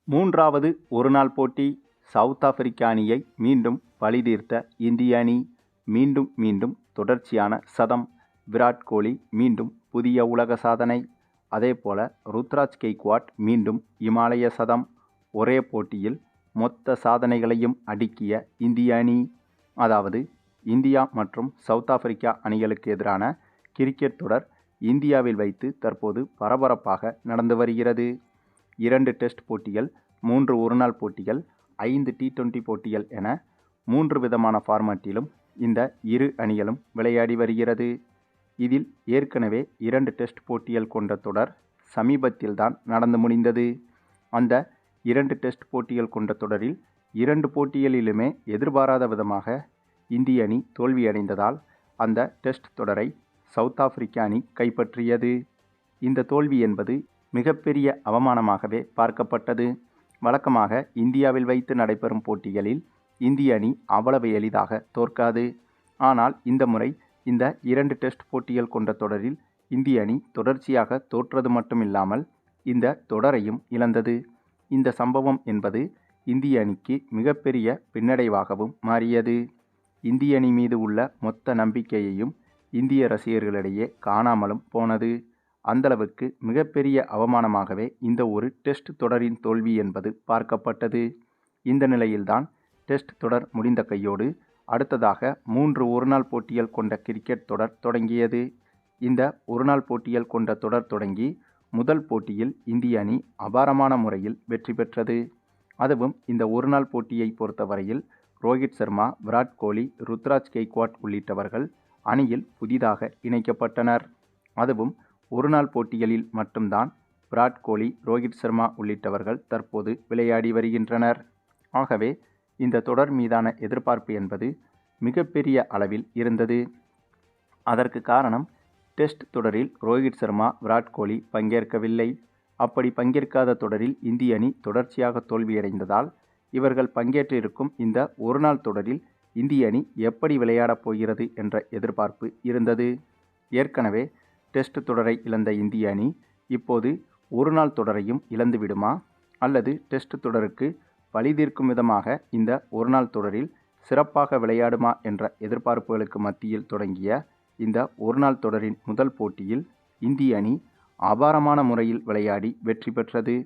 மூன்றாவது ஒருநாள் போட்டி சவுத் ஆப்பிரிக்க அணியை மீண்டும் பழிதீர்த்த இந்திய அணி. மீண்டும் மீண்டும் தொடர்ச்சியான சதம். விராட் கோலி மீண்டும் புதிய உலக சாதனை. அதேபோல ருத்ராஜ் கெய்க்வாட் மீண்டும் இமாலய சதம். ஒரே போட்டியில் மொத்த சாதனைகளையும் அடுக்கிய இந்திய அணி. அதாவது இந்தியா மற்றும் சவுத் ஆப்பிரிக்கா அணிகளுக்கு எதிரான கிரிக்கெட் தொடர் இந்தியாவில் வைத்து தற்போது பரபரப்பாக நடந்து வருகிறது. 2 டெஸ்ட் போட்டிகள், 3 ஒருநாள் போட்டிகள், 5 T20 போட்டிகள் என 3 விதமான ஃபார்மேட்டிலும் இந்த இரு அணிகளும் விளையாடி வருகிறது. இதில் ஏற்கனவே 2 டெஸ்ட் போட்டிகள் கொண்ட தொடர் சமீபத்தில்தான் நடந்து முடிந்தது. அந்த 2 டெஸ்ட் போட்டிகள் கொண்ட தொடரில் 2 போட்டிகளிலுமே எதிர்பாராத விதமாக இந்திய அணி தோல்வியடைந்ததால் அந்த டெஸ்ட் தொடரை சவுத் ஆப்பிரிக்க அணி கைப்பற்றியது. இந்த தோல்வி என்பது மிகப்பெரிய அவமானமாகவே பார்க்கப்பட்டது. வழக்கமாக இந்தியாவில் வைத்து நடைபெறும் போட்டிகளில் இந்திய அணி அவ்வளவு எளிதாக தோற்காது. ஆனால் இந்த முறை இந்த 2 டெஸ்ட் போட்டிகள் கொண்ட தொடரில் இந்திய அணி தொடர்ச்சியாக தோற்றது மட்டுமில்லாமல் இந்த தொடரையும் இழந்தது. இந்த சம்பவம் என்பது இந்திய அணிக்கு மிகப்பெரிய பின்னடைவாகவும் மாறியது. இந்திய அணி மீது உள்ள மொத்த நம்பிக்கையையும் இந்திய ரசிகர்களிடையே காணாமலும் போனது. அந்தளவுக்கு மிகப்பெரிய அவமானமாகவே இந்த ஒரு டெஸ்ட் தொடரின் தோல்வி என்பது பார்க்கப்பட்டது. இந்த நிலையில்தான் டெஸ்ட் தொடர் முடிந்த கையோடு அடுத்ததாக 3 ஒருநாள் போட்டிகள் கொண்ட கிரிக்கெட் தொடர் தொடங்கியது. இந்த ஒருநாள் போட்டிகள் கொண்ட தொடர் தொடங்கி முதல் போட்டியில் இந்திய அணி அபாரமான முறையில் வெற்றி பெற்றது. அதுவும் இந்த ஒருநாள் போட்டியை பொறுத்தவரையில் ரோஹித் சர்மா, விராட் கோலி, ருத்ராஜ் கெய்க்வாட் உள்ளிட்டவர்கள் அணியில் புதிதாக இணைக்கப்பட்டனர். அதுவும் ஒருநாள் போட்டிகளில் மட்டும்தான் விராட் கோலி, ரோஹித் சர்மா உள்ளிட்டவர்கள் தற்போது விளையாடி வருகின்றனர். ஆகவே இந்த தொடர் மீதான எதிர்பார்ப்பு என்பது மிகப்பெரிய அளவில் இருந்தது. அதற்கு காரணம் டெஸ்ட் தொடரில் ரோஹித் சர்மா, விராட் கோலி பங்கேற்கவில்லை. அப்படி பங்கேற்காத தொடரில் இந்திய அணி தொடர்ச்சியாக தோல்வியடைந்ததால் இவர்கள் பங்கேற்றிருக்கும் இந்த ஒருநாள் தொடரில் இந்திய அணி எப்படி விளையாடப் போகிறது என்ற எதிர்பார்ப்பு இருந்தது. ஏற்கனவே டெஸ்ட் தொடரை இழந்த இந்திய அணி இப்போது ஒருநாள் தொடரையும் இழந்து விடுமா, அல்லது டெஸ்ட் தொடருக்கு பழிதீர்க்கும் விதமாக இந்த ஒருநாள் தொடரில் சிறப்பாக விளையாடுமா என்ற எதிர்பார்ப்புகளுக்கு மத்தியில் தொடங்கிய இந்த ஒருநாள் தொடரின் முதல் போட்டியில் இந்திய அணி அபாரமான முறையில் விளையாடி வெற்றி பெற்றது.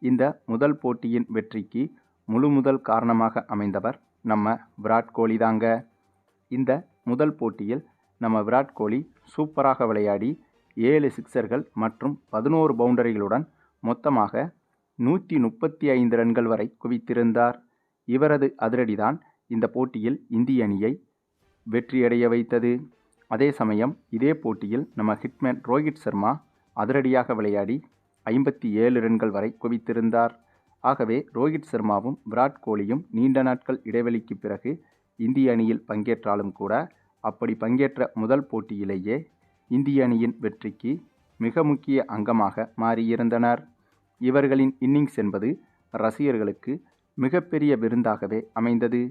இந்த முதல் போட்டியின் வெற்றிக்கு முதல் காரணமாக அமைந்தவர் நம்ம விராட் கோலி தாங்க. இந்த முதல் போட்டியில் நம்ம விராட் கோலி சூப்பராக விளையாடி 7 சிக்சர்கள் மற்றும் 11 பவுண்டரிகளுடன் மொத்தமாக 135 ரன்கள் வரை குவித்திருந்தார். இவரது அதிரடிதான் இந்த போட்டியில் இந்திய அணியை வெற்றியடைய வைத்தது. அதே சமயம் இதே போட்டியில் நம்ம ஹிட்மேன் ரோஹித் சர்மா அதிரடியாக விளையாடி 57 ரன்கள் வரை குவித்திருந்தார். ஆகவே ரோஹித் சர்மாவும் விராட் கோலியும் நீண்ட நாட்கள் இடைவெளிக்கு பிறகு இந்திய அணியில் பங்கேற்றாலும் கூட அப்படி பங்கேற்ற முதல் போட்டியிலேயே இந்திய அணியின் வெற்றிக்கு மிக முக்கிய அங்கமாக மாறியிருந்தனர். இவர்களின் இன்னிங்ஸ் என்பது ரசிகர்களுக்கு மிகப்பெரிய விருந்தாகவே அமைந்தது.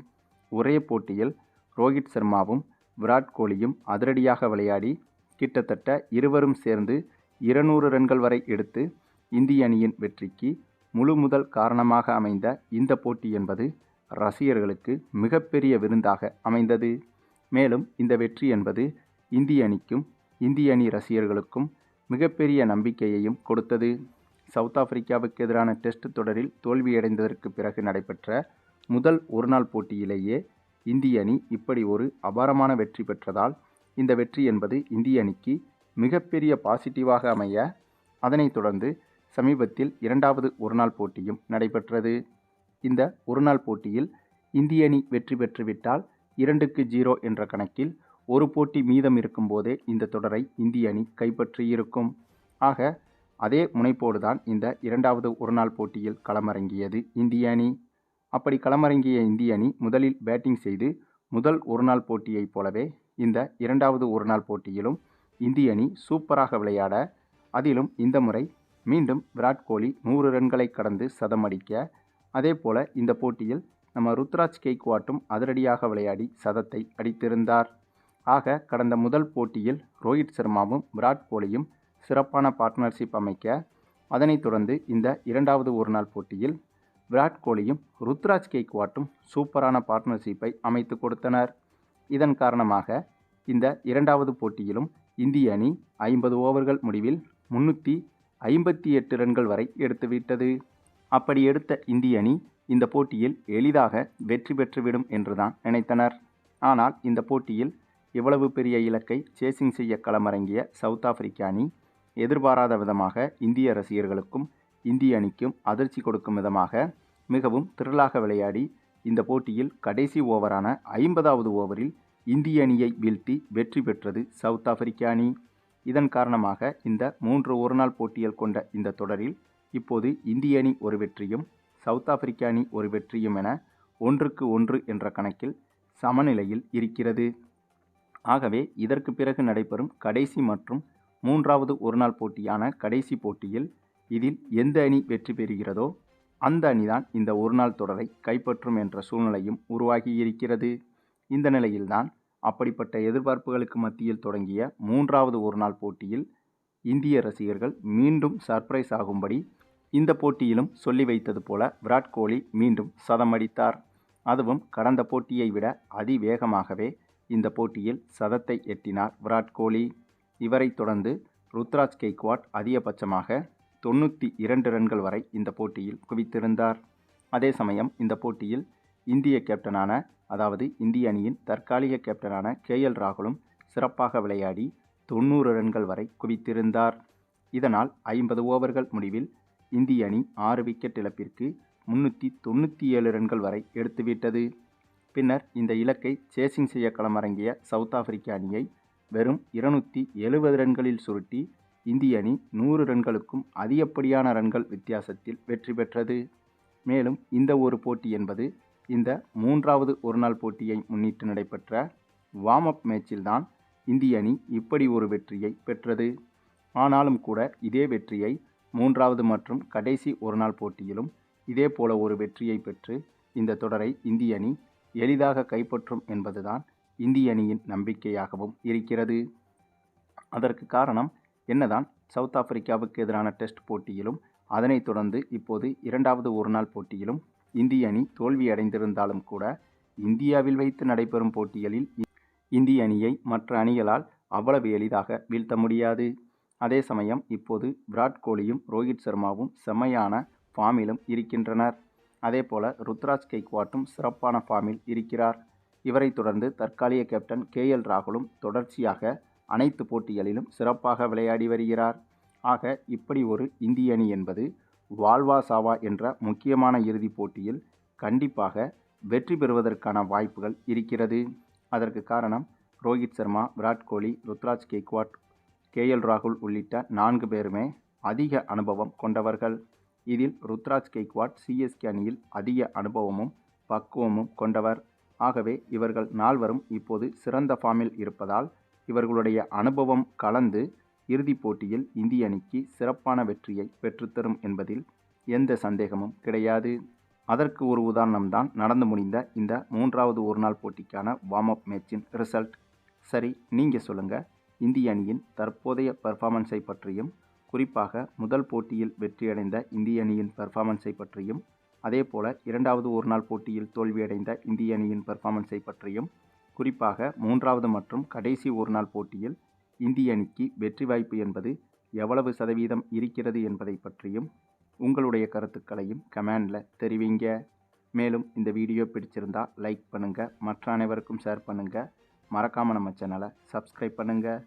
ஒரே போட்டியில் ரோஹித் சர்மாவும் விராட் கோலியும் அதிரடியாக விளையாடி கிட்டத்தட்ட இருவரும் சேர்ந்து 200 ரன்கள் வரை எடுத்து இந்திய அணியின் வெற்றிக்கு முதல் காரணமாக அமைந்த இந்த போட்டி என்பது ரசிகர்களுக்கு மிகப்பெரிய விருந்தாக அமைந்தது. மேலும் இந்த வெற்றி என்பது இந்திய அணிக்கும் இந்திய அணி ரசிகர்களுக்கும் மிகப்பெரிய நம்பிக்கையையும் கொடுத்தது. சவுத் ஆப்பிரிக்காவுக்கு எதிரான டெஸ்ட் தொடரில் தோல்வியடைந்ததற்கு பிறகு நடைபெற்ற முதல் ஒருநாள் போட்டியிலேயே இந்திய அணி இப்படி ஒரு அபாரமான வெற்றி பெற்றதால் இந்த வெற்றி என்பது இந்திய அணிக்கு மிகப்பெரிய பாசிட்டிவாக அமைய, அதனைத் தொடர்ந்து சமீபத்தில் 2வது ஒருநாள் போட்டியும் நடைபெற்றது. இந்த ஒருநாள் போட்டியில் இந்திய அணி வெற்றி பெற்றுவிட்டால் 2-0 என்ற கணக்கில் ஒரு போட்டி மீதம் இருக்கும் போதே இந்த தொடரை இந்திய அணி கைப்பற்றியிருக்கும். ஆக அதே முனைப்போடுதான் இந்த 2வது ஒருநாள் போட்டியில் களமிறங்கியது இந்திய அணி. அப்படி களமிறங்கிய இந்திய அணி முதலில் பேட்டிங் செய்து முதல் ஒருநாள் போட்டியைப் போலவே இந்த 2வது ஒருநாள் போட்டியிலும் இந்திய அணி சூப்பராக விளையாட, அதிலும் இந்த முறை மீண்டும் விராட் கோலி 100 ரன்களை கடந்து சதம் அடிக்க, அதே போல இந்த போட்டியில் நம்ம ருத்ராஜ் கெய்க்வாட்டும் அதிரடியாக விளையாடி சதத்தை அடித்திருந்தார். ஆக கடந்த முதல் போட்டியில் ரோஹித் சர்மாவும் விராட் கோலியும் சிறப்பான பார்ட்னர்ஷிப் அமைக்க, அதனைத் தொடர்ந்து இந்த 2வது ஒருநாள் போட்டியில் விராட் கோலியும் ருத்ராஜ் கெய்க்வாட்டும் சூப்பரான பார்ட்னர்ஷிப்பை அமைத்து கொடுத்தனர். இதன் காரணமாக இந்த இரண்டாவது போட்டியிலும் இந்திய அணி 50 ஓவர்கள் முடிவில் 358 ரன்கள் வரை எடுத்துவிட்டது. அப்படி எடுத்த இந்திய அணி இந்த போட்டியில் எளிதாக வெற்றி பெற்றுவிடும் என்றுதான் நினைத்தனர். ஆனால் இந்த போட்டியில் இவ்வளவு பெரிய இலக்கை சேசிங் செய்ய களமிறங்கிய சவுத் ஆப்பிரிக்க அணி எதிர்பாராத விதமாக இந்திய ரசிகர்களுக்கும் இந்திய அணிக்கும் அதிர்ச்சி கொடுக்கும் விதமாக மிகவும் த்ரில்லாக விளையாடி இந்த போட்டியில் கடைசி ஓவரான 50வது ஓவரில் இந்திய அணியை வீழ்த்தி வெற்றி பெற்றது சவுத் ஆப்பிரிக்க அணி. இதன் காரணமாக இந்த 3 ஒருநாள் போட்டிகள் கொண்ட இந்த தொடரில் இப்போது இந்திய அணி ஒரு வெற்றியும் சவுத் ஆப்பிரிக்க அணி ஒரு வெற்றியும் என 1-1 என்ற கணக்கில் சமநிலையில் இருக்கிறது. ஆகவே இதற்கு பிறகு நடைபெறும் கடைசி மற்றும் 3வது ஒருநாள் போட்டியான கடைசி போட்டியில் இதில் எந்த அணி வெற்றி பெறுகிறதோ அந்த அணிதான் இந்த ஒருநாள் தொடரை கைப்பற்றும் என்ற சூழ்நிலையும் உருவாகியிருக்கிறது. இந்த நிலையில்தான் அப்படிப்பட்ட எதிர்பார்ப்புகளுக்கு மத்தியில் தொடங்கிய 3வது ஒருநாள் போட்டியில் இந்திய ரசிகர்கள் மீண்டும் சர்ப்ரைஸ் ஆகும்படி இந்த போட்டியிலும் சொல்லி வைத்தது போல விராட் கோலி மீண்டும் சதம் அடித்தார். அதுவும் கடந்த போட்டியை விட அதிவேகமாகவே இந்த போட்டியில் சதத்தை எட்டினார் விராட் கோலி. இவரை தொடர்ந்து ருத்ராஜ் கெய்க்வாட் அதிகபட்சமாக 92 ரன்கள் வரை இந்த போட்டியில் குவித்திருந்தார். அதே சமயம் இந்த போட்டியில் இந்திய கேப்டனான அதாவது இந்திய அணியின் தற்காலிக கேப்டனான KL ராகுலும் சிறப்பாக விளையாடி 90 ரன்கள் வரை குவித்திருந்தார். இதனால் 50 ஓவர்கள் முடிவில் இந்திய அணி 6 விக்கெட் இழப்பிற்கு 397 ரன்கள் வரை எடுத்துவிட்டது. பின்னர் இந்த இலக்கை சேசிங் செய்ய களமிறங்கிய சவுத் ஆப்பிரிக்க அணியை வெறும் 270 ரன்களில் சுருட்டி இந்திய அணி 100 ரன்களுக்கும் அதிகப்படியான ரன்கள் வித்தியாசத்தில் வெற்றி பெற்றது. மேலும் இந்த ஒரு போட்டி என்பது இந்த 3வது ஒருநாள் போட்டியை முன்னிட்டு நடைபெற்ற வார்ம் அப் மேட்சில்தான் இந்திய அணி இப்படி ஒரு வெற்றியை பெற்றது. ஆனாலும் கூட இதே வெற்றியை 3வது மற்றும் கடைசி ஒருநாள் போட்டியிலும் இதே போல ஒரு வெற்றியை பெற்று இந்த தொடரை இந்திய அணி எளிதாக கைப்பற்றும் என்பதுதான் இந்திய அணியின் நம்பிக்கையாகவும் இருக்கிறது. அதற்கு காரணம் என்னதான் சவுத் ஆப்பிரிக்காவுக்கு எதிரான டெஸ்ட் போட்டியிலும் அதனைத் தொடர்ந்து இப்போது 2வது ஒருநாள் போட்டியிலும் இந்திய அணி தோல்வியடைந்திருந்தாலும் கூட இந்தியாவில் வைத்து நடைபெறும் போட்டிகளில் இந்திய அணியை மற்ற அணிகளால் அவ்வளவு எளிதாக வீழ்த்த முடியாது. அதே சமயம் இப்போது விராட் கோலியும் ரோஹித் சர்மாவும் செம்மையான ஃபார்மிலும் இருக்கின்றனர். அதேபோல ருத்ராஜ் கெய்க்வாட்டும் சிறப்பான ஃபார்மில் இருக்கிறார். இவரை தொடர்ந்து தற்காலிக கேப்டன் KL ராகுலும் தொடர்ச்சியாக அனைத்து போட்டிகளிலும் சிறப்பாக விளையாடி வருகிறார். ஆக இப்படி ஒரு இந்திய அணி என்பது வாழ்வா சாவா என்ற முக்கியமான இறுதிப் போட்டியில் கண்டிப்பாக வெற்றி பெறுவதற்கான வாய்ப்புகள் இருக்கிறது. அதற்கு காரணம் ரோஹித் சர்மா, விராட் கோலி, ருத்ராஜ் கெய்க்வாட், KL ராகுல் உள்ளிட்ட 4 பேருமே அதிக அனுபவம் கொண்டவர்கள். இதில் ருத்ராஜ் கெய்க்வாட் CSK அணியில் அதிக அனுபவமும் பக்குவமும் கொண்டவர். ஆகவே இவர்கள் 4வரும் இப்போது சிறந்த ஃபார்மில் இருப்பதால் இவர்களுடைய அனுபவம் கலந்து இறுதிப் போட்டியில் இந்திய அணிக்கு சிறப்பான வெற்றியை பெற்றுத்தரும் என்பதில் எந்த சந்தேகமும் கிடையாது. அதற்கு ஒரு உதாரணம்தான் நடந்து முடிந்த இந்த 3வது ஒருநாள் போட்டிக்கான வார்ம் அப் மேட்சின் ரிசல்ட். சரி, நீங்கள் சொல்லுங்கள், இந்திய அணியின் தற்போதைய பெர்ஃபார்மன்ஸை பற்றியும் குறிப்பாக முதல் போட்டியில் வெற்றியடைந்த இந்திய அணியின் பெர்ஃபார்மன்ஸை பற்றியும் அதேபோல 2வது ஒருநாள் போட்டியில் தோல்வியடைந்த இந்திய அணியின் பெர்ஃபார்மன்ஸை பற்றியும் குறிப்பாக 3வது மற்றும் கடைசி ஒருநாள் போட்டியில் இந்திய அணிக்கு வெற்றி வாய்ப்பு என்பது எவ்வளவு சதவீதம் இருக்கிறது என்பதை பற்றியும் உங்களுடைய கருத்துக்களையும் கமெண்டில் தெரிவிங்க. மேலும் இந்த வீடியோ பிடிச்சிருந்தா லைக் பண்ணுங்கள், மற்ற அனைவருக்கும் ஷேர் பண்ணுங்கள், மறக்காமல் நம்ம சேனலை சப்ஸ்கிரைப் பண்ணுங்கள்.